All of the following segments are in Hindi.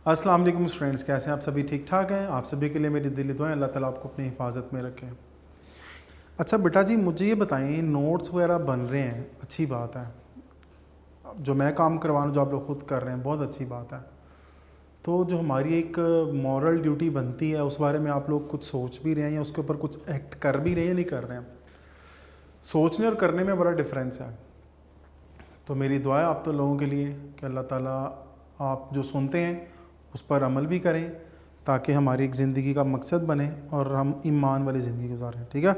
अस्सलाम वालेकुम फ्रेंड्स, कैसे हैं आप सभी? ठीक ठाक हैं? आप सभी के लिए मेरी दिली दुआएं, अल्लाह ताला आपको अपनी हिफाजत में रखें। अच्छा बेटा जी, मुझे ये बताएं, नोट्स वगैरह बन रहे हैं, अच्छी बात है। जो मैं काम करवा रहा हूँ, जो आप लोग खुद कर रहे हैं, बहुत अच्छी बात है। तो जो हमारी एक मॉरल ड्यूटी बनती है, उस बारे में आप लोग कुछ सोच भी रहे हैं या उसके ऊपर कुछ एक्ट कर भी रहे हैं या नहीं कर रहे हैं? सोचने और करने में बड़ा डिफरेंस है। तो मेरी दुआ है आप तो लोगों के लिए कि अल्लाह ताला आप जो सुनते हैं उस पर अमल भी करें, ताकि हमारी एक ज़िंदगी का मकसद बने और हम ईमान वाली ज़िंदगी गुजारें। ठीक है।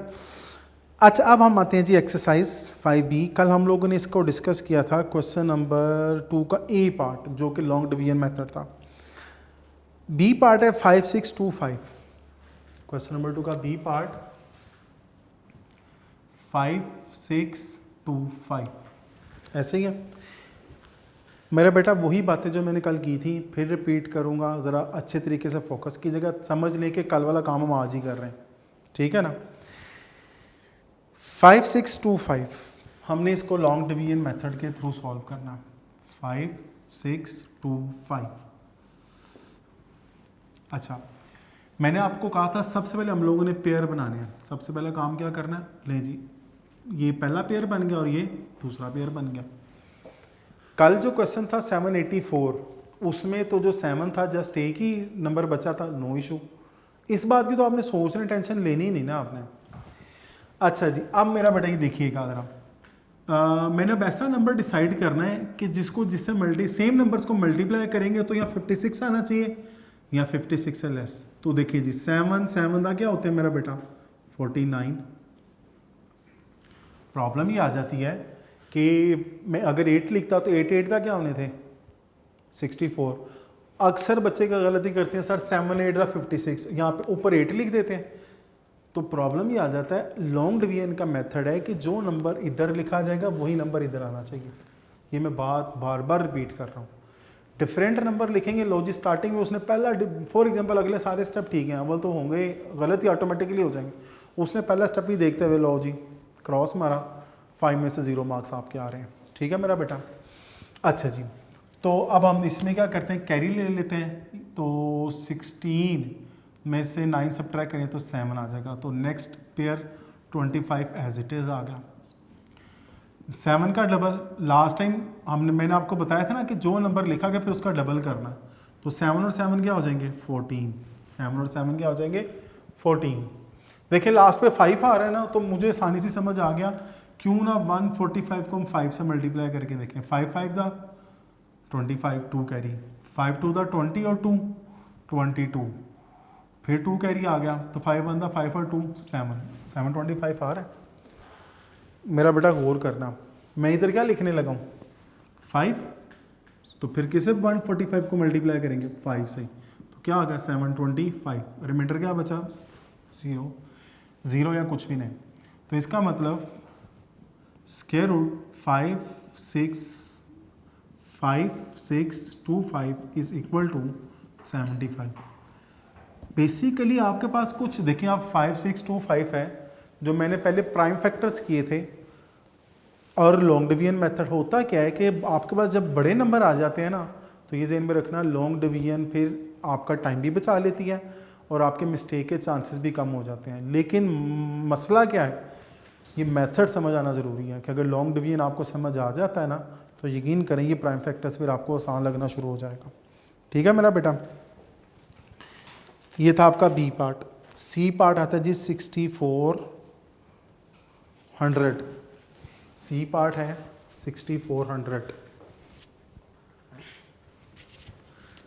अच्छा, अब हम आते हैं जी एक्सरसाइज 5B। कल हम लोगों ने इसको डिस्कस किया था, क्वेश्चन नंबर 2 का ए पार्ट, जो कि लॉन्ग डिवीजन मेथड था। बी पार्ट है 5625। क्वेश्चन नंबर 2 का बी पार्ट 5625 ऐसे ही है मेरा बेटा। वही बातें जो मैंने कल की थी फिर रिपीट करूँगा, ज़रा अच्छे तरीके से फोकस कीजिएगा, समझ लें कि कल वाला काम हम आज ही कर रहे हैं। ठीक है ना। 5625 हमने इसको लॉन्ग डिवीजन मेथड के थ्रू सॉल्व करना। 5625। अच्छा, मैंने आपको कहा था सबसे पहले हम लोगों ने पेयर बनाने हैं। सबसे पहला काम क्या करना है, ले जी, ये पहला पेयर बन गया और ये दूसरा पेयर बन गया। कल जो क्वेश्चन था 784, उसमें तो जो 7 था जस्ट एक ही नंबर बचा था, नो इशू। इस बात की तो आपने सोचने टेंशन लेनी ही नहीं ना आपने। अच्छा जी, अब मेरा बेटा ये देखिएगा ज़रा, मैंने अब ऐसा नंबर डिसाइड करना है कि जिससे सेम नंबर्स को मल्टीप्लाई करेंगे तो यहाँ 56 आना चाहिए या 56 से लेस। तो देखिए जी, 7 का क्या होता है मेरा बेटा, 49। प्रॉब्लम ये आ जाती है कि मैं अगर 8 लिखता तो 8 का क्या होने थे, 64। अक्सर बच्चे का गलती करते हैं, सर 7 8 56, यहाँ पे ऊपर 8 लिख देते हैं। तो प्रॉब्लम ये आ जाता है, लॉन्ग डिवीजन का मेथड है कि जो नंबर इधर लिखा जाएगा वही नंबर इधर आना चाहिए। ये मैं बात बार बार रिपीट कर रहा हूँ। डिफरेंट नंबर लिखेंगे, लो जी स्टार्टिंग में उसने पहला, फॉर एग्जांपल अगले सारे स्टेप ठीक हैं, अव्वल तो होंगे, गलत ही ऑटोमेटिकली हो जाएंगे। उसने पहला स्टेप ही देखते हुए लो जी क्रॉस मारा, 5 में से 0 मार्क्स आपके आ रहे हैं। ठीक है मेरा बेटा। अच्छा जी, तो अब हम इसमें क्या करते हैं, कैरी ले लेते हैं। तो 16 में से 9 सब्ट्रैक्ट करें तो 7 आ जाएगा। तो next pair 25 as it is आ गया। 7 का डबल, लास्ट टाइम मैंने आपको बताया था ना कि जो नंबर लिखा गया फिर उसका डबल करना। तो 7 और 7 क्या हो जाएंगे, 14। 7 और 7 क्या हो जाएंगे, 14। देखिए लास्ट पे 5 आ रहा है ना, तो मुझे आसानी से समझ आ गया, क्यों ना 145 को हम 5 से मल्टीप्लाई करके देखें। 5 5 दा 25, 2 कैरी, 5 2 दा 20 और 2 22, फिर 2 कैरी आ गया। तो 5 1 दा 5 और 2 7 7 25 आ रहा है मेरा बेटा। गौर करना, मैं इधर क्या लिखने लगा हूँ, 5, तो फिर किसे 145 को मल्टीप्लाई करेंगे 5 से, तो क्या आ गया 725। रिमाइंडर क्या बचा, 0 या कुछ भी नहीं। तो इसका मतलब square root 5625 is equal to 75। Basically आपके पास कुछ देखिए, आप 5625 है जो मैंने पहले प्राइम फैक्टर्स किए थे। और लॉन्ग डिवीजन मेथड होता क्या है कि आपके पास जब बड़े नंबर आ जाते हैं ना, तो ये ज़हन में रखना, लॉन्ग डिवीजन फिर आपका टाइम भी बचा लेती है और आपके मिस्टेक के चांसेस भी कम हो जाते हैं। लेकिन मसला क्या है, ये मेथड समझ आना ज़रूरी है कि अगर लॉन्ग डिवीजन आपको समझ आ जाता है ना, तो यकीन करें ये प्राइम फैक्टर्स फिर आपको आसान लगना शुरू हो जाएगा। ठीक है मेरा बेटा। ये था आपका बी पार्ट। सी पार्ट आता है जी 6400। सी पार्ट है 6400।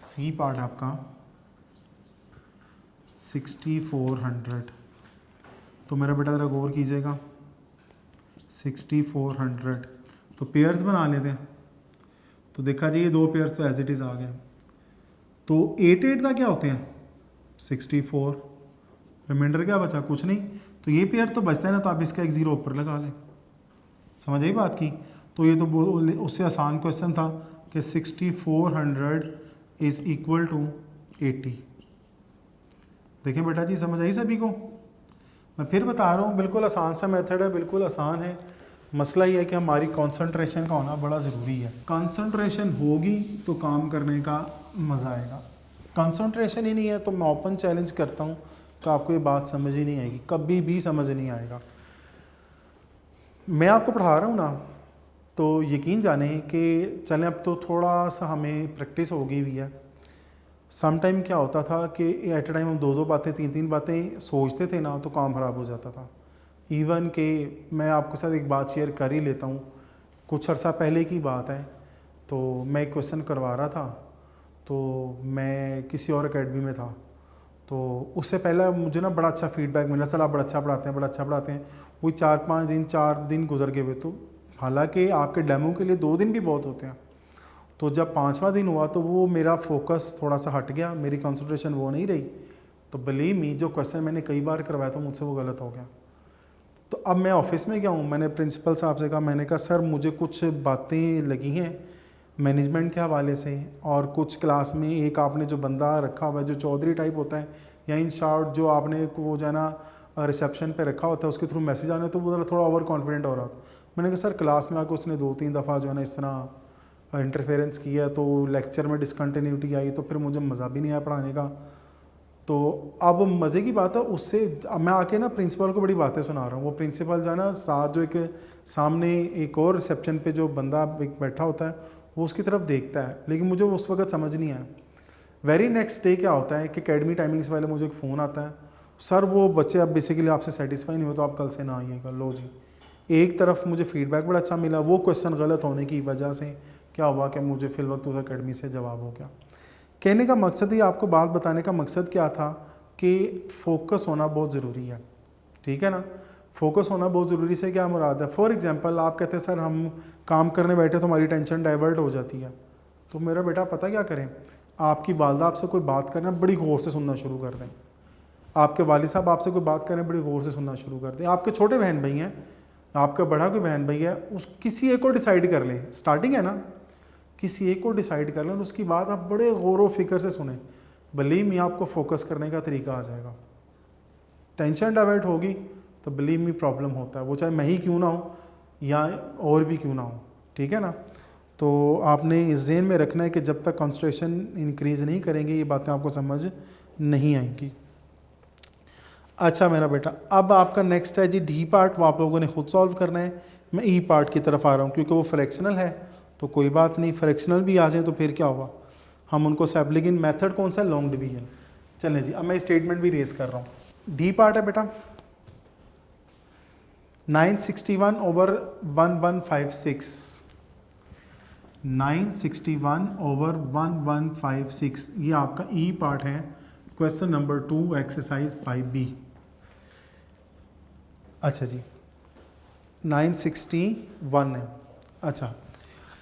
सी पार्ट आपका 6400। तो मेरा बेटा ज़रा गौर कीजिएगा, 6400 तो पेयर्स बना लेते हैं। तो देखा जी, ये 2 पेयर्स तो एज इट इज़ आ गए। तो 8 8 का क्या होते हैं, 64। रिमाइंडर क्या बचा, कुछ नहीं। तो ये पेयर तो बचता है ना, तो आप इसका एक 0 ऊपर लगा लें। समझ आई बात की। तो ये तो उससे आसान क्वेश्चन था कि 6400 इज़ इक्वल टू 80। देखें बेटा जी, समझ आई सभी को। मैं फिर बता रहा हूँ, बिल्कुल आसान सा मेथड है, बिल्कुल आसान है। मसला ये है कि हमारी कंसंट्रेशन का होना बड़ा ज़रूरी है। कंसंट्रेशन होगी तो काम करने का मज़ा आएगा। कंसंट्रेशन ही नहीं है तो मैं ओपन चैलेंज करता हूँ कि आपको ये बात समझ ही नहीं आएगी, कभी भी समझ नहीं आएगा। मैं आपको पढ़ा रहा हूँ ना, तो यकीन जाने कि चलें अब तो थोड़ा सा हमें प्रैक्टिस हो गई हुई है। सम टाइम क्या होता था कि एट अ टाइम हम 2-2 बातें 3-3 बातें सोचते थे ना, तो काम ख़राब हो जाता था। इवन कि मैं आपके साथ एक बात शेयर कर ही लेता हूँ। कुछ अर्सा पहले की बात है, तो मैं एक क्वेश्चन करवा रहा था, तो मैं किसी और एकेडमी में था, तो उससे पहले मुझे ना बड़ा अच्छा फीडबैक मिला, चला बड़ा अच्छा पढ़ाते हैं, बड़ा अच्छा पढ़ाते हैं। वही 4 दिन गुजर गए हुए, तो हालांकि आपके डेमो के लिए 2 दिन भी बहुत होते हैं। तो जब 5वां दिन हुआ तो वो मेरा फोकस थोड़ा सा हट गया, मेरी कंसंट्रेशन वो नहीं रही। तो बिलीव मी, जो क्वेश्चन मैंने कई बार करवाया था मुझसे वो गलत हो गया। तो अब मैं ऑफिस में गया हूँ, मैंने प्रिंसिपल साहब से कहा, मैंने कहा सर मुझे कुछ बातें लगी हैं मैनेजमेंट के हवाले से, और कुछ क्लास में एक आपने जो बंदा रखा हुआ है जो चौधरी टाइप होता है, या इन शॉर्ट जो आपने वो जो है ना रिसेप्शन पे रखा होता है उसके थ्रू मैसेज आने, तो वो थोड़ा ओवर कॉन्फिडेंट हो रहा था। मैंने कहा सर क्लास में आकर उसने 2-3 दफ़ा जो है ना इस तरह इंटरफेरेंस किया, तो लेक्चर में डिसकंटिन्यूटी आई, तो फिर मुझे मज़ा भी नहीं आया पढ़ाने का। तो अब मज़े की बात है, उससे अब मैं आके ना प्रिंसिपल को बड़ी बातें सुना रहा हूँ। वो प्रिंसिपल जो है ना साथ जो एक सामने एक और रिसेप्शन पे जो बंदा एक बैठा होता है वो उसकी तरफ देखता है, लेकिन मुझे उस वक्त समझ नहीं आया। वेरी नेक्स्ट डे क्या होता है कि अकेडमी टाइमिंग से पहले मुझे एक फ़ोन आता है, सर वो बच्चे अब बेसिकली आपसे सेटिस्फाई नहीं हो तो आप कल से ना आइएगा। लो जी, एक तरफ मुझे फीडबैक बड़ा अच्छा मिला, वो क्वेश्चन गलत होने की वजह से क्या हुआ कि मुझे फिल वक्त उस अकेडमी से जवाब हो गया। कहने का मकसद ही, आपको बात बताने का मकसद क्या था कि फोकस होना बहुत ज़रूरी है, ठीक है ना। फोकस होना बहुत ज़रूरी से क्या मुराद है, फॉर एग्जांपल आप कहते हैं सर हम काम करने बैठे तो हमारी टेंशन डाइवर्ट हो जाती है, तो मेरा बेटा पता क्या करें, आपकी वालदा आपसे कोई बात करना बड़ी गौर से सुनना शुरू कर दें, आपके वालिद साहब आपसे कोई बात करें बड़ी गौर से सुनना शुरू कर दें, आपके छोटे बहन भाई हैं, आपका बड़ा कोई बहन भाई है, उस किसी एक को डिसाइड कर लें, स्टार्टिंग है ना, किसी एक को डिसाइड कर लें और उसकी बात आप बड़े गौर व फिक्र से सुने, बिलीव मी आपको फोकस करने का तरीका आ जाएगा। टेंशन डाइवर्ट होगी तो बिलीव मी प्रॉब्लम होता है, वो चाहे मैं ही क्यों ना हो या और भी क्यों ना हो, ठीक है ना। तो आपने इस ज़हन में रखना है कि जब तक कंसंट्रेशन इंक्रीज़ नहीं करेंगे ये बातें आपको समझ नहीं आएंगी। अच्छा मेरा बेटा, अब आपका नेक्स्ट है जी डी पार्ट, वो आप लोगों ने खुद सॉल्व करना है। मैं ई पार्ट की तरफ आ रहा हूँ क्योंकि वो फ्रैक्शनल है, तो कोई बात नहीं, फ्रैक्शनल भी आ जाए तो फिर क्या होगा, हम उनको सब, लेकिन मेथड कौन सा है, लॉन्ग डिवीजन। चलें जी, अब मैं स्टेटमेंट भी रेज कर रहा हूँ। डी पार्ट है बेटा 961/1156, 961/1156, ये आपका ई पार्ट है, क्वेश्चन नंबर 2 एक्सरसाइज 5B। अच्छा जी 961 है। अच्छा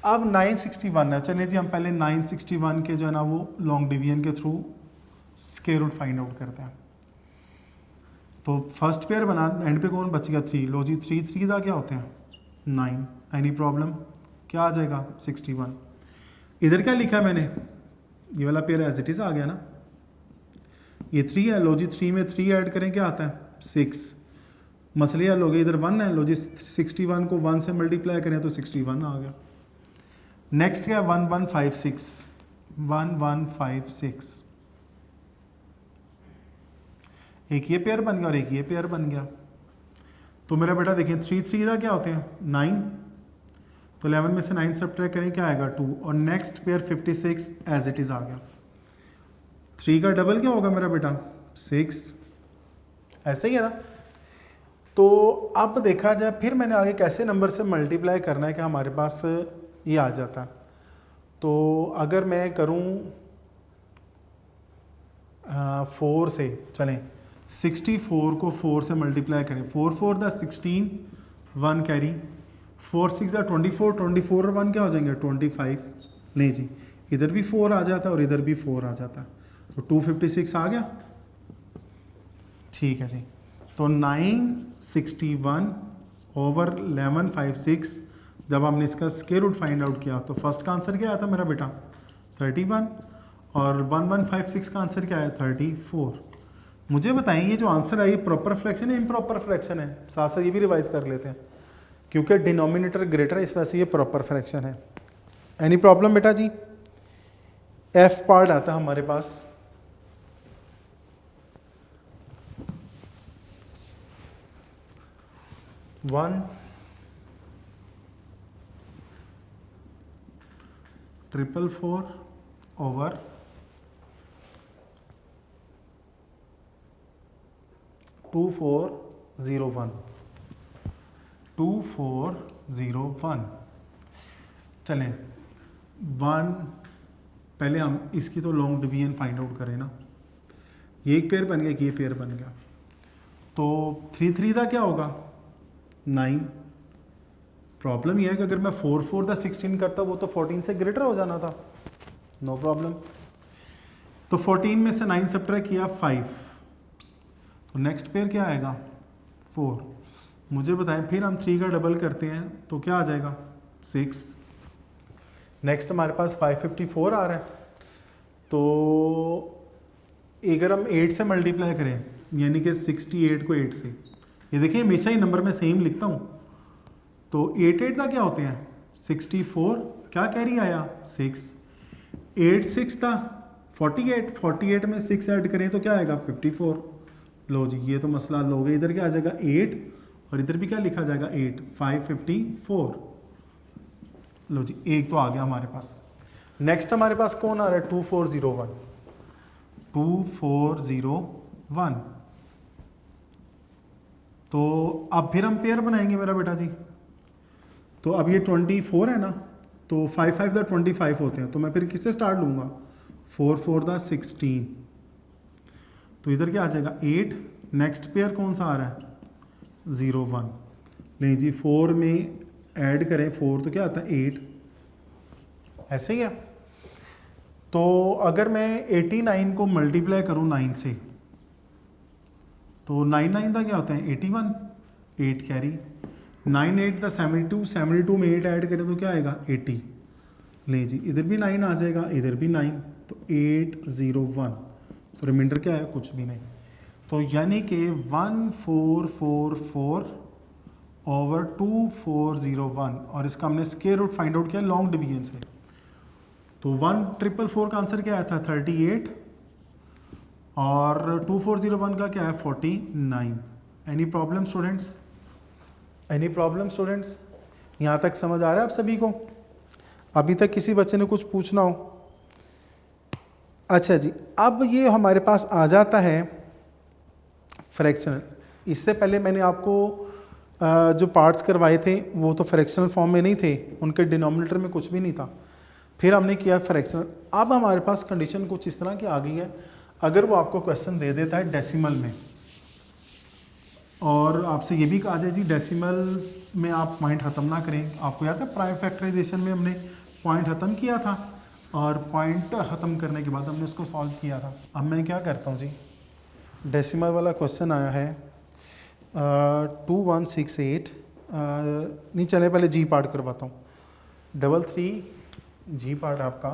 अब 961 है, चलिए जी हम पहले 961 के जो है ना वो लॉन्ग डिवीजन के through square root find out करते हैं। तो फर्स्ट पेयर बना, एंड पे कौन बच गया 3, लो जी 3 का क्या होते हैं 9, एनी प्रॉब्लम, क्या आ जाएगा 61। इधर क्या लिखा है मैंने, ये वाला पेयर एज इट इज़ आ गया ना, ये 3 है, लो जी 3 में 3 ऐड करें क्या आता है 6, मसले हल हो गए। इधर 1 है, लो जी 61 को 1 से मल्टीप्लाई करें तो 61 आ गया। नेक्स्ट क्या 1156, 1156, एक ये पेयर बन गया और एक ये पेयर बन गया। तो मेरा बेटा देखिए 3 का क्या होते हैं 9, तो 11 में से 9 सब्ट्रैक्ट करें क्या आएगा 2, और next pair 56 as it is आ गया। 3 का डबल क्या होगा मेरा बेटा 6, ऐसे ही है ना। तो अब देखा जाए फिर मैंने आगे कैसे नंबर से मल्टीप्लाई करना है कि हमारे पास ये आ जाता है। तो अगर मैं करूं 4 से, चलें 64 को 4 से मल्टीप्लाई करें, 4 4 द 16, 1 कैरी, 4 6 द 24, 24 और 1 क्या हो जाएंगे 25, नहीं जी इधर भी 4 आ जाता है और इधर भी 4 आ जाता है, तो 256 आ गया, ठीक है जी। तो 961/1156 जब हमने इसका स्क्वायर रूट फाइंड आउट किया तो फर्स्ट का आंसर क्या आया था मेरा बेटा 31, और 1156 का आंसर क्या आया 34। मुझे बताएं ये जो आंसर है ये प्रॉपर फ्रैक्शन है इम्प्रॉपर फ्रैक्शन है, साथ साथ ये भी रिवाइज कर लेते हैं क्योंकि डिनोमिनेटर ग्रेटर है इस वजह से ये प्रॉपर फ्रैक्शन है। एनी प्रॉब्लम बेटा जी। एफ पार्ट आता है हमारे पास 1,444 ओवर 2401 2401। चलें 1, पहले हम इसकी तो लॉन्ग डिवीजन फाइंड आउट करें ना। ये एक पेयर बन गया कि ये पेयर बन गया, तो 3 3 का क्या होगा 9। प्रॉब्लम यह है कि अगर मैं 4 4 का 16 करता वो तो 14 से ग्रेटर हो जाना था, नो प्रॉब्लम। तो 14 में से 9 सब्ट्रैक्ट किया 5, तो नेक्स्ट पेयर क्या आएगा 4। मुझे बताएं फिर हम 3 का डबल करते हैं तो क्या आ जाएगा 6। नेक्स्ट हमारे पास 554 आ रहा है, तो अगर हम 8 से मल्टीप्लाई करें यानी कि 68 को 8 से, ये देखिए हमेशा ही नंबर में सेम लिखता हूँ, तो 8 8 का क्या होते हैं 64, क्या कैरी आया 6, 8 6 था 48, 48 में 6 ऐड करें तो क्या आएगा 54। लो जी ये तो मसला हल हो गया, इधर क्या आ जाएगा 8 और इधर भी क्या लिखा जाएगा 8, 554। लो जी एक तो आ गया हमारे पास। नेक्स्ट हमारे पास कौन आ रहा है 2401 2401। तो अब फिर हम पेयर बनाएंगे मेरा बेटा जी। तो अब ये 24 है ना, तो 5 5 का 25 होते हैं, तो मैं फिर किससे स्टार्ट लूँगा 4 4 का 16, तो इधर क्या आ जाएगा 8। नेक्स्ट पेयर कौन सा आ रहा है 01, नहीं जी 4 में ऐड करें 4 तो क्या आता है 8, ऐसे ही है। तो अगर मैं 89 को मल्टीप्लाई करूं 9 से, तो 9 9 का क्या होता है 81, 8 कैरी, 9 8 का 72, 72 में 8 ऐड करें तो क्या आएगा 80। नहीं जी इधर भी 9 आ जाएगा, इधर भी 9, तो 801, तो रिमाइंडर क्या है कुछ भी नहीं। तो यानी कि 1444 ओवर 2401, और इसका हमने स्क्वायर रूट फाइंड आउट किया लॉन्ग डिवीजन से। तो 1444 का आंसर क्या आया था 38, और 2401 का क्या है 49। Any problem students, any problem students, यहाँ तक समझ आ रहा है आप सभी को? अभी तक किसी बच्चे ने कुछ पूछना हो? अच्छा जी, अब ये हमारे पास आ जाता है फ्रैक्शनल। इससे पहले मैंने आपको जो पार्ट्स करवाए थे वो तो फ्रैक्शनल फॉर्म में नहीं थे, उनके डिनोमिनेटर में कुछ भी नहीं था, फिर हमने किया फ्रैक्शनल। अब हमारे पास कंडीशन कुछ इस तरह की आ गई है, अगर वो आपको क्वेश्चन दे देता है डेसिमल में, और आपसे ये भी कहा जाए जी डेसिमल में आप पॉइंट ख़त्म ना करें। आपको याद है प्राइम फैक्टराइजेशन में हमने पॉइंट ख़त्म किया था, और पॉइंट ख़त्म करने के बाद हमने उसको सॉल्व किया था। अब मैं क्या करता हूँ जी, डेसिमल वाला क्वेश्चन आया है 2168, नहीं चले पहले जी पार्ट करवाता हूँ। 33 जी पार्ट आपका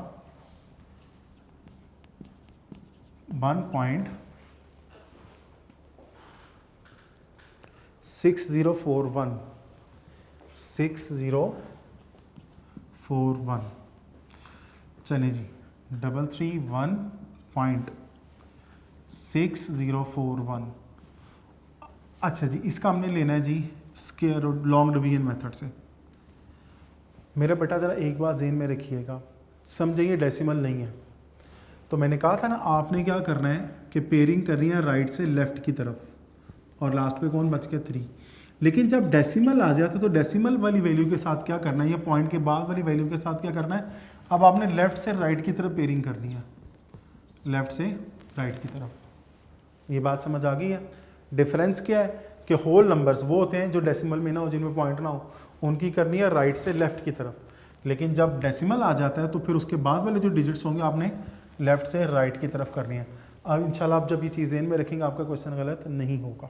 1.6041 6041। चलिए जी 331.6041। अच्छा जी इसका हमने लेना है जी square root long division method से। मेरा बेटा ज़रा एक बात ज़हन में रखिएगा, समझिए डेसिमल नहीं है। तो मैंने कहा था ना आपने क्या करना है कि पेयरिंग करनी है राइट से लेफ़्ट की तरफ, और लास्ट पे कौन बच गया 3। लेकिन जब डेसिमल आ जाता है तो डेसिमल वाली वैल्यू के साथ क्या करना है, या पॉइंट के बाद वाली वैल्यू के साथ क्या करना है, अब आपने लेफ़्ट से राइट की तरफ पेयरिंग करनी है, लेफ़्ट से राइट की तरफ। ये बात समझ आ गई है? डिफरेंस क्या है कि होल नंबर्स वो होते हैं जो डेसिमल में ना हो, जिनमें पॉइंट ना हो, उनकी करनी है राइट से लेफ़्ट की तरफ। लेकिन जब डेसिमल आ जाता है तो फिर उसके बाद वाले जो डिजिट्स होंगे आपने लेफ़्ट से राइट की तरफ करनी है। अब इंशाल्लाह आप जब ये चीज़ ज़हन में रखेंगे आपका क्वेश्चन गलत नहीं होगा।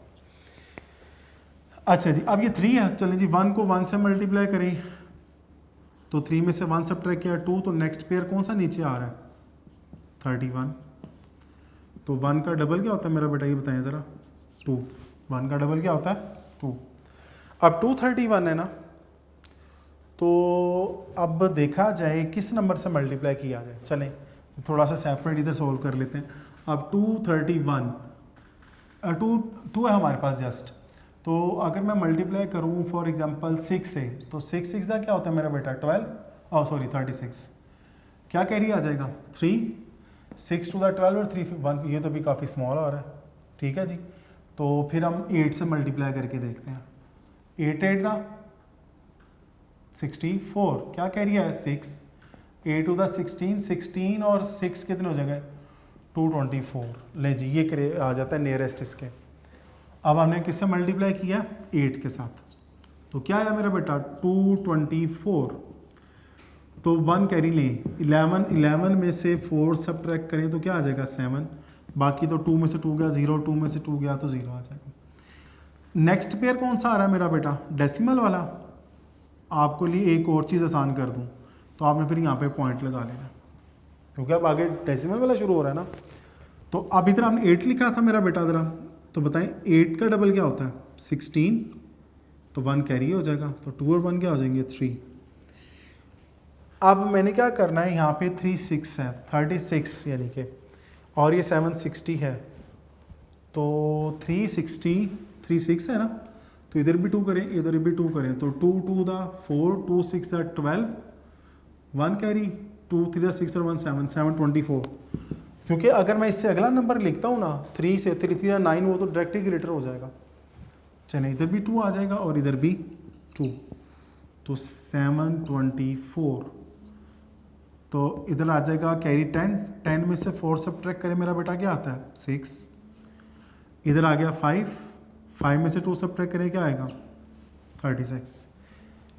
अच्छा जी अब ये 3 है, चलें जी 1 को 1 से मल्टीप्लाई करें तो 3 में से 1 सब्ट्रैक्ट किया 2, तो नेक्स्ट पेयर कौन सा नीचे आ रहा है 31। तो 1 का डबल क्या होता है मेरा बेटा, ये बताएं ज़रा 2। 1 का डबल क्या होता है 2। अब 231 है ना, तो अब देखा जाए किस नंबर से मल्टीप्लाई किया जाए। चलें थोड़ा सा सेपरेट इधर सोल्व कर लेते हैं। अब 231 2 है हमारे पास जस्ट, तो अगर मैं मल्टीप्लाई करूँ फॉर एग्जांपल 6 से, तो 6 का क्या होता है मेरा बेटा 36। क्या कैरी आ जाएगा 3, 6 टू द 12 और 3 1, ये तो भी काफ़ी स्मॉल आ रहा है, ठीक है जी। तो फिर हम 8 से मल्टीप्लाई करके देखते हैं। 8 8 का 64, क्या कैरी है 6, 8 टू द 16 और 6 कितने हो जाएंगे 224। ले जी ये करे आ जाता है नियरेस्ट इसके। अब हमने किससे मल्टीप्लाई किया 8 के साथ, तो क्या आया मेरा बेटा 224। तो 1 कैरी लें, 11 में से 4 सब्ट्रैक्ट करें तो क्या आ जाएगा 7, बाकी तो 2 में से 2 गया 0, 2 में से 2 गया तो 0 आ जाएगा। नेक्स्ट पेयर कौन सा आ रहा है मेरा बेटा डेसिमल वाला। आपको लिए एक और चीज़ आसान कर दूं, तो आपने फिर यहाँ पे पॉइंट लगा लेना, क्योंकि अब आगे डेसिमल वाला शुरू हो रहा है ना। तो अब इधर हमने 8 लिखा था मेरा बेटा ज़रा, तो बताएं 8 का डबल क्या होता है 16, तो 1 कैरी हो जाएगा, तो 2 और 1 क्या हो जाएंगे 3। अब मैंने क्या करना है, यहाँ पे 3 6 है 36 यानी कि, और ये 7 60 है, तो 3 6 है ना, तो इधर भी 2 करें इधर भी 2 करें, तो 2 2 द 4, 2 6 द 12, 1 कैरी, 2 3 6 और 1 7 7 24। क्योंकि अगर मैं इससे अगला नंबर लिखता हूँ ना 3 से 3 3 9, वो तो डायरेक्टली ग्रेटर हो जाएगा। चलिए इधर भी 2 आ जाएगा और इधर भी 2, तो 724। तो इधर आ जाएगा कैरी 10 में से 4 सब्ट्रैक्ट करें मेरा बेटा क्या आता है 6। इधर आ गया 5 में से 2 सब्ट्रैक्ट करें क्या आएगा 36।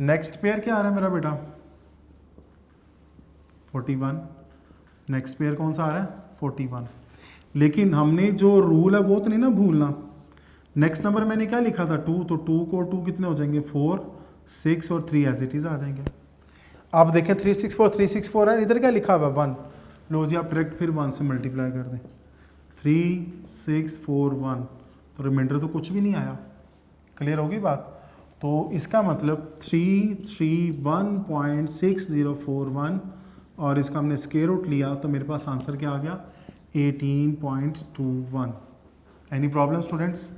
नेक्स्ट पेयर क्या आ रहा है मेरा बेटा 41। नेक्स्ट पेयर कौन सा आ रहा है 41। लेकिन हमने जो रूल है वो तो नहीं ना भूलना। नेक्स्ट नंबर मैंने क्या लिखा था 2, तो 2 को 2 कितने हो जाएंगे 4, 6 और 3 एज इट इज़ आ जाएंगे। आप देखें 364 है, इधर क्या लिखा हुआ 1। लो जी आप डायरेक्ट फिर 1 से मल्टीप्लाई कर दें, 3 6 4 1, तो रिमाइंडर तो कुछ भी नहीं आया। क्लियर होगी बात। तो इसका मतलब 331.6041 और इसका हमने स्क्वायर रूट लिया, तो मेरे पास आंसर क्या आ गया 18.21। Any problem students.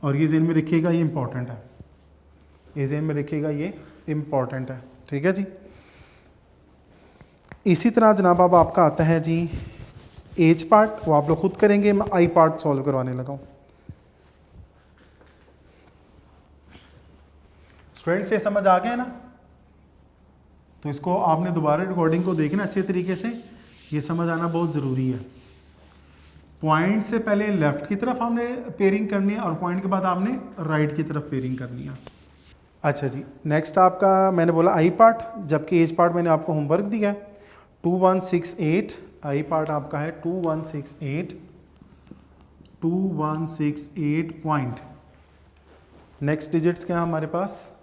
और ये जेन में रखिएगा, ये इंपॉर्टेंट है, ये जेन में रखिएगा, ये इंपॉर्टेंट है, ठीक है जी। इसी तरह जनाब अब आपका आता है जी एज पार्ट, वो आप लोग खुद करेंगे, मैं आई पार्ट सॉल्व करवाने लगा हूँ। स्टूडेंट्स ये समझ आ गया ना, तो इसको आपने दोबारा रिकॉर्डिंग को देखना अच्छे तरीके से, ये समझ आना बहुत ज़रूरी है। पॉइंट से पहले लेफ्ट की तरफ हमने पेयरिंग करनी है और पॉइंट के बाद आपने राइट की तरफ पेयरिंग करनी है। अच्छा जी, नेक्स्ट आपका मैंने बोला आई पार्ट, जबकि एज पार्ट मैंने आपको होमवर्क दिया है 2168। आई पार्ट आपका है 2168 पॉइंट। नेक्स्ट डिजिट्स क्या है हमारे पास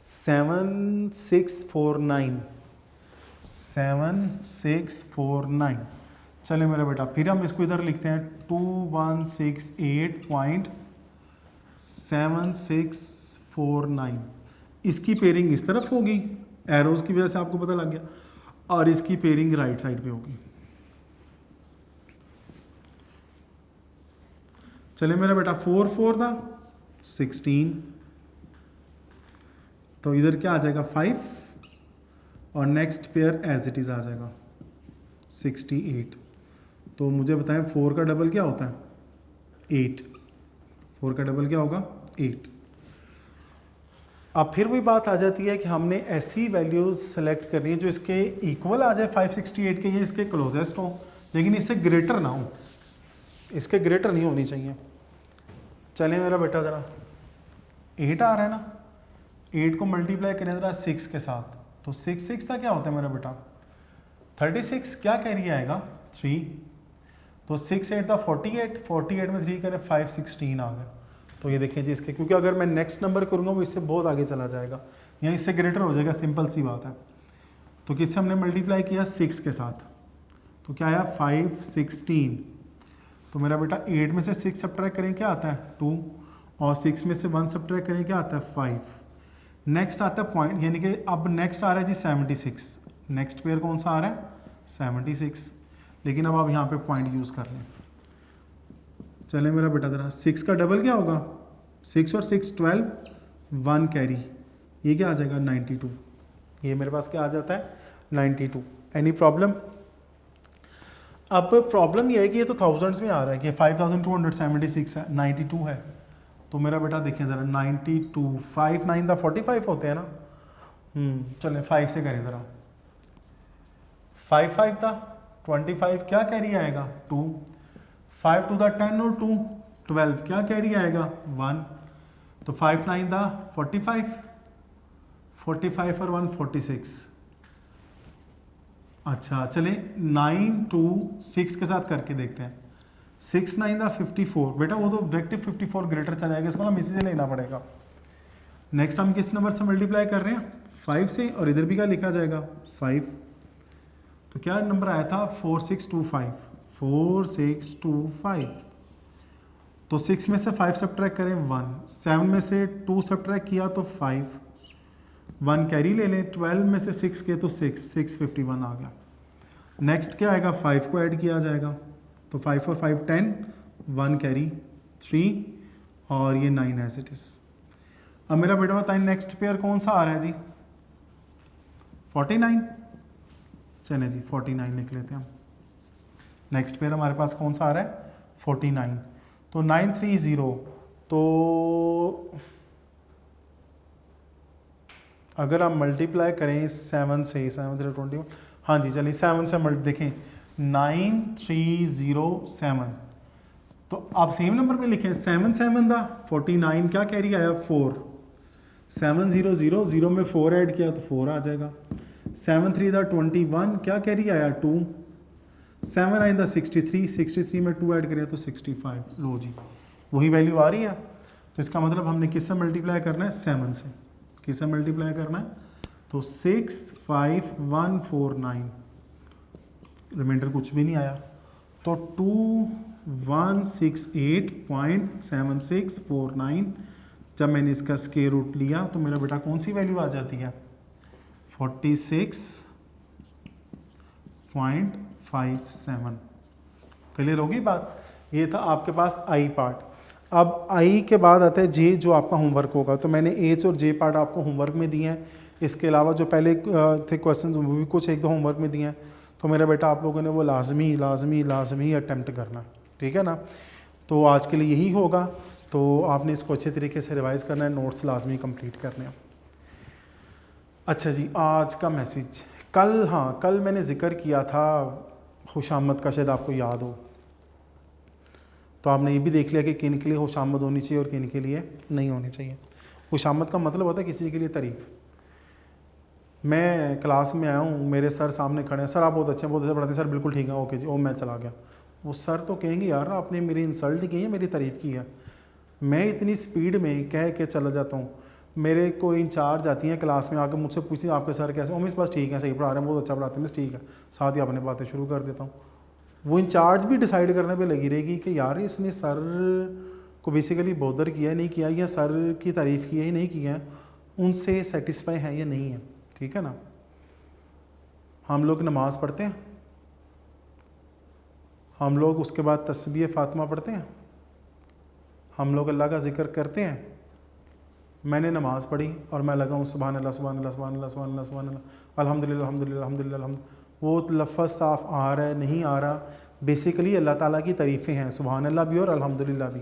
7649। चले मेरा बेटा फिर हम इसको इधर लिखते हैं 2168.7649। इसकी पेयरिंग इस तरफ होगी, एरोज की वजह से आपको पता लग गया, और इसकी पेयरिंग राइट साइड पे होगी। चले मेरा बेटा 4 4 था 16, तो इधर क्या आ जाएगा 5 और next pair as it is आ जाएगा 68। तो मुझे बताएं 4 का डबल क्या होता है 8। 4 का डबल क्या होगा 8। अब फिर वही बात आ जाती है कि हमने ऐसी वैल्यूज सेलेक्ट करनी है जो इसके इक्वल आ जाए 568 के, या इसके क्लोजेस्ट हो, लेकिन इससे ग्रेटर ना हो, इसके ग्रेटर नहीं होनी चाहिए। चलें मेरा बेटा ज़रा 8 आ रहा है ना, 8 को मल्टीप्लाई करें ज़रा 6 के साथ, तो 6 का क्या होता है मेरा बेटा 36। क्या कैरी आएगा 3, तो 6 8 था 48 में 3 करें 5 16 आ गया। तो ये देखिए जी इसके, क्योंकि अगर मैं नेक्स्ट नंबर करूँगा वो इससे बहुत आगे चला जाएगा या इससे ग्रेटर हो जाएगा, सिंपल सी बात है। तो किससे हमने मल्टीप्लाई किया 6 के साथ, तो क्या आया 5 16। तो मेरा बेटा 8 में से 6 सब्ट्रैक्ट करें क्या आता है 2, और 6 में से 1 सब्ट्रैक्ट करें क्या आता है 5। नेक्स्ट आता है पॉइंट, यानी कि अब नेक्स्ट आ रहा है जी 76। नेक्स्ट पेयर कौन सा आ रहा है 76, लेकिन अब आप यहाँ पे पॉइंट यूज़ कर लें। चले मेरा बेटा ज़रा 6 का डबल क्या होगा, 6 और 6 12, 1 कैरी, ये क्या आ जाएगा 92, ये मेरे पास क्या आ जाता है 92। Any problem? अब प्रॉब्लम ये है कि ये तो थाउजेंड्स में आ रहा है कि 5276 है, 92 है, तो मेरा बेटा देखिए ज़रा 92, 5 9 दा 45 होते हैं ना, चलें 5 से करें ज़रा, 5 5 था 25, क्या कैरी आएगा 2, 5 2 दा 10 और 2 12, क्या कैरी आएगा 1, तो 5 9 दा 45, 45 और 1 46। अच्छा चलें 9 2 6 के साथ करके देखते हैं, 6 9 दा 54, बेटा वो तो डायरेक्टिव 54 ग्रेटर चला जाएगा, इसको हम इसी से लेना पड़ेगा। नेक्स्ट हम किस नंबर से मल्टीप्लाई कर रहे हैं 5 से, और इधर भी क्या लिखा जाएगा 5, तो क्या नंबर आया था 4625, 4625, तो 6 में से 5 सब्ट्रैक्ट करें 1, 7 में से 2 सब्ट्रैक्ट किया तो 5, 1 कैरी ले लें, 12 में से 6 के तो 6, 651 आ गया। नेक्स्ट क्या आएगा 5 को ऐड किया जाएगा, तो 5 और 5 10, 1 कैरी 3, और ये 9 एज इट इज़। अब मेरा बेटा बताएं नेक्स्ट पेयर कौन सा आ रहा है जी 49, चलें जी 49 लिख लेते हैं हम। नेक्स्ट पेयर हमारे पास कौन सा आ रहा है 49, तो 930, तो अगर आप मल्टीप्लाई करें 7 से, 7 3 21, हाँ जी चलिए 7 से मल्टी देखें 9307, तो आप सेम नंबर पे लिखें 7 7 दा 49, क्या कैरी आया 4, 7 0 0 0 में 4 ऐड किया तो 4 आ जाएगा, 7 3 दा 21, क्या कैरी आया 2, 7 9 दा 63, 63 में 2 ऐड करें तो 65, लो जी वही वैल्यू आ रही है। तो इसका मतलब हमने किससे मल्टीप्लाई करना है 7 से, किससे मल्टीप्लाई करना है, तो 65149, रिमाइंडर कुछ भी नहीं आया, तो 2168.7649, जब मैंने इसका स्क्वायर रूट लिया तो मेरा बेटा कौन सी वैल्यू आ जाती है 46.57। क्लियर होगी बात? ये था आपके पास आई पार्ट। अब आई के बाद आता है जे, जो आपका होमवर्क होगा। तो मैंने एच और जे पार्ट आपको होमवर्क में दिए हैं, इसके अलावा जो पहले थे क्वेश्चन वो भी कुछ एक दो होमवर्क में दिए हैं। तो मेरा बेटा आप लोगों ने वो लाजमी अटैम्प्ट करना, ठीक है ना। तो आज के लिए यही होगा, तो आपने इसको अच्छे तरीके से रिवाइज़ करना है, नोट्स लाजमी कंप्लीट करने हैं। अच्छा जी, आज का मैसेज कल, हाँ कल मैंने ज़िक्र किया था खुशामद का, शायद आपको याद हो, तो आपने ये भी देख लिया कि किन के लिए खुशामद होनी चाहिए और किन के लिए नहीं होनी चाहिए। खुशामद का मतलब होता है किसी के लिए तारीफ़। मैं क्लास में आया हूँ, मेरे सर सामने खड़े हैं, सर आप बहुत अच्छे पढ़ाते हैं, सर बिल्कुल ठीक है, ओके जी, ओ मैं चला गया। वो सर तो कहेंगे यार आपने मेरी इंसल्ट की है, मेरी तारीफ़ की है। मैं इतनी स्पीड में कह के चला जाता हूँ, मेरे कोई इंचार्ज आती हैं क्लास में, आकर मुझसे पूछती हैं आपके सर कैसे, ओ मिस बस ठीक है, सही पढ़ा रहे हैं, बहुत अच्छा पढ़ाते हैं मिस, ठीक है, साथ ही अपने बातें शुरू कर देता हूँ। वो इंचार्ज भी डिसाइड करने पे लगी रहेगी कि यार इसने सर को बेसिकली बॉदर किया है नहीं किया, या सर की तारीफ़ की है नहीं की है, उनसे सेटिस्फाई है या नहीं है, ठीक है ना। हम लोग नमाज़ पढ़ते हैं, हम लोग उसके बाद तस्बीह फ़ातिमा पढ़ते हैं, हम लोग अल्लाह का ज़िक्र करते हैं। मैंने नमाज़ पढ़ी और मैं लगा हूँ सुभान अल्लाह सुभान अल्लाह सुभान अल्लाह सुभान अल्लाह सुभान अल्लाह अल्हम्दुलिल्लाह अल्हम्दुलिल्लाह अल्हम्दुलिल्लाह अल्हम्दुलिल्लाह, वो लफ्ज़ साफ़ आ रहा है नहीं आ रहा, बेसिकली अल्लाह ताला की तारीफ़ें हैं, सुभान अल्लाह भी और अल्हम्दुलिल्लाह भी।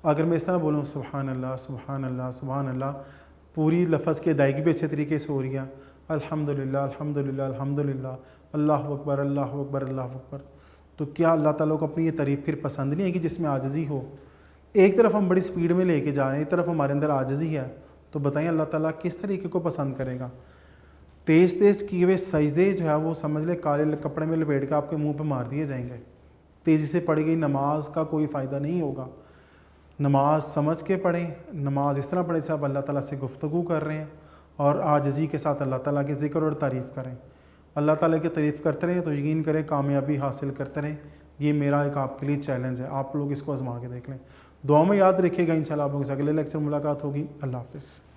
अगर मैं इस तरह बोलूँ सुभान अल्लाह सुभान अल्लाह सुभान अल्लाह, पूरी लफ्ज़ की अदायगी भी अच्छे तरीके से हो रही है, अल्हम्दुलिल्लाह अल्हम्दुलिल्लाह अल्हम्दुलिल्लाह, अल्लाहु अकबर अल्लाहु अकबर अल्लाहु अकबर। तो क्या अल्लाह ताला को अपनी ये तारीफ़ फिर पसंद नहीं है कि जिसमें आजिज़ी हो? एक तरफ हम बड़ी स्पीड में लेके जा रहे हैं, एक तरफ हमारे अंदर आजिज़ी है, तो बताइए अल्लाह ताला किस तरीके को पसंद करेगा? तेज़ तेज़ किए हुए सजदे जो है वो समझ ले काले कपड़े में लपेट के आपके मुंह पे मार दिए जाएंगे। तेज़ी से पढ़ी गई नमाज का कोई फ़ायदा नहीं होगा। नमाज समझ के पढ़ें, नमाज इस तरह पढ़ें जैसे आप अल्लाह ताला से गुफ्तगू कर रहे हैं, और आजिज़ी के साथ अल्लाह ताला के ज़िक्र और तारीफ़ करें। अल्लाह ताला की तारीफ़ करते रहें तो यकीन करें कामयाबी हासिल करते रहें। ये मेरा एक आपके लिए चैलेंज है, आप लोग इसको आजमा के देख लें। दुआ में याद रखिएगा, इंशाल्लाह आप लोगों से अगले लेक्चर मुलाकात होगी। अल्लाह हाफ़िज़।